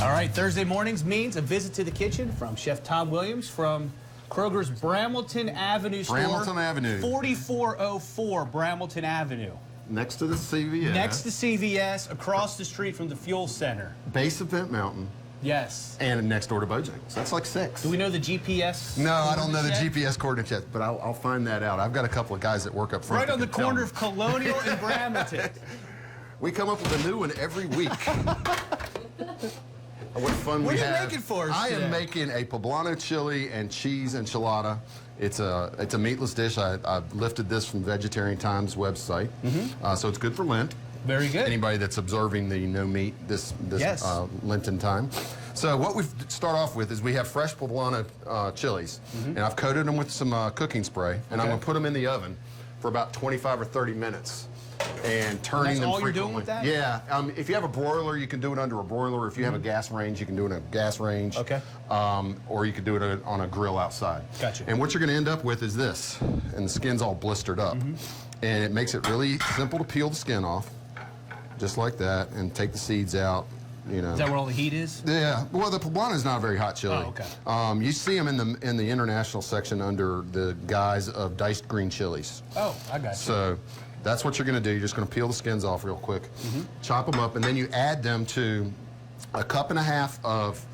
All right, Thursday mornings means a visit to the kitchen from Chef Tom Williams from Kroger's Bramilton Avenue store. Bramilton Avenue. 4404 Bramilton Avenue. Next to the CVS. Next to CVS, across the street from the Fuel Center. Base of Vent Mountain. Yes. And next door to Bojangles. That's like 6. Do we know the GPS? No, I don't know the yet? GPS coordinates yet, but I'll find that out. I've got a couple of guys that work up front. Right on the corner of Colonial and Bramilton. We come up with a new one every week. What fun we have. What are you making for us today? I am making a Poblano chili and cheese enchilada. It's a meatless dish. I've lifted this from Vegetarian Times website, so it's good for Lent. Very good. Anybody that's observing the no meat this Yes. Lenten time. So what we start off with is we have fresh Poblano chilies, and I've coated them with some cooking spray, and I'm going to put them in the oven for about 25 or 30 minutes. And turning them all frequently. You're doing with that? Yeah. If you have a broiler, you can do it under a broiler. If you have a gas range, you can do it in a gas range. Okay. Or you could do it on a grill outside. Gotcha. And what you're going to end up with is this, and the skin's all blistered up. And it makes it really simple to peel the skin off, just like that, and take the seeds out. You know. Is that where all the heat is? Yeah. Well, the Poblano is not a very hot chili. Oh, okay. You see them in the international section under the guise of diced green chilies. Oh, I got you. So that's what you're going to do. You're just going to peel the skins off real quick, chop them up, and then you add them to a cup and a half of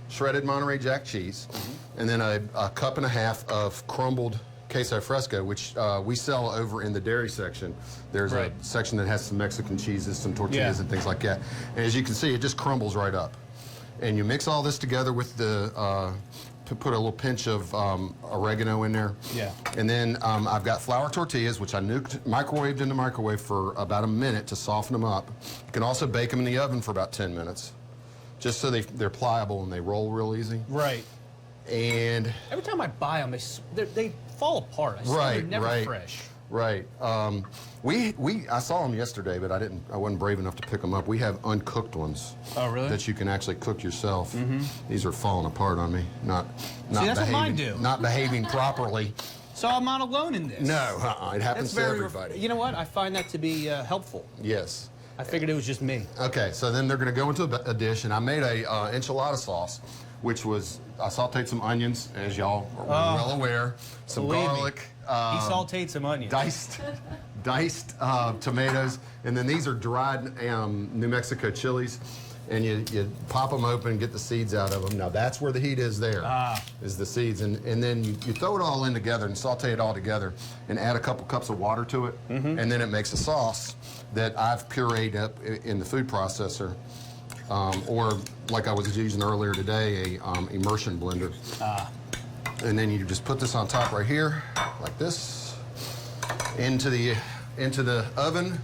shredded Monterey Jack cheese, and then a cup and a half of crumbled queso fresco, which we sell over in the dairy section. There's a section that has some Mexican cheeses, some tortillas, and things like that. And as you can see, it just crumbles right up. And you mix all this together with the to put a little pinch of oregano in there. Yeah. And then I've got flour tortillas, which I microwaved in the microwave for about a minute to soften them up. You can also bake them in the oven for about 10 minutes, just so they're pliable and they roll real easy. Right. And every time I buy them, they fall apart. I swear they're never fresh. Right. I saw them yesterday, but I wasn't brave enough to pick them up. We have uncooked ones. Oh, really? That you can actually cook yourself. These are falling apart on me. Not See, that's what mine do. Not behaving properly. So I'm not alone in this. No, it happens to everybody. You know what? I find that to be helpful. Yes. I figured it was just me. Okay, so then they're going to go into a dish, and I made a enchilada sauce, which was, I sauteed some onions, as y'all are well aware, some garlic. He sauteed some onions. Diced tomatoes, and then these are dried New Mexico chilies, and you pop them open, get the seeds out of them. Now that's where the heat is there, is the seeds, and then you throw it all in together and saute it all together, and add a couple cups of water to it, and then it makes a sauce that I've pureed up in the food processor, or like I was using earlier today, a immersion blender. And then you just put this on top right here, like this, into the oven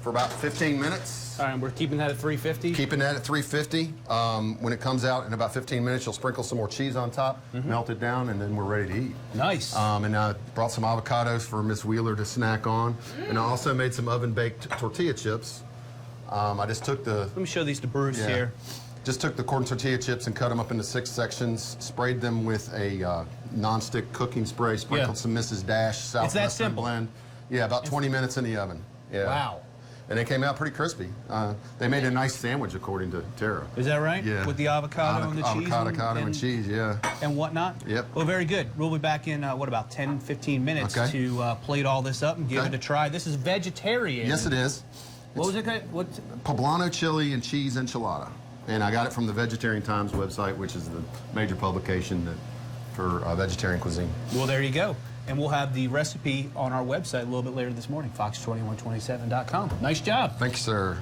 for about 15 minutes. All right, we're keeping that at 350? Keeping that at 350. When it comes out in about 15 minutes, you'll sprinkle some more cheese on top, melt it down, and then we're ready to eat. Nice. And I brought some avocados for Miss Wheeler to snack on. And I also made some oven-baked tortilla chips. I just took the... Let me show these to Bruce here. Just took the corn tortilla chips and cut them up into 6 sections, sprayed them with a non-stick cooking spray, sprinkled some Mrs. Dash Southwestern blend. Yeah, about 20 minutes in the oven. Yeah. Wow. And they came out pretty crispy. They made a nice sandwich, according to Tara. Is that right? Yeah. With the avocado and the cheese? Avocado and cheese, yeah. And whatnot? Yep. Well, very good. We'll be back in, what, about 10, 15 minutes to plate all this up and give it a try. This is vegetarian. Yes, it is. What was it? Poblano chili and cheese enchilada. And I got it from the Vegetarian Times website, which is the major publication for vegetarian cuisine. Well, there you go. And we'll have the recipe on our website a little bit later this morning, fox2127.com. Nice job. Thank you, sir.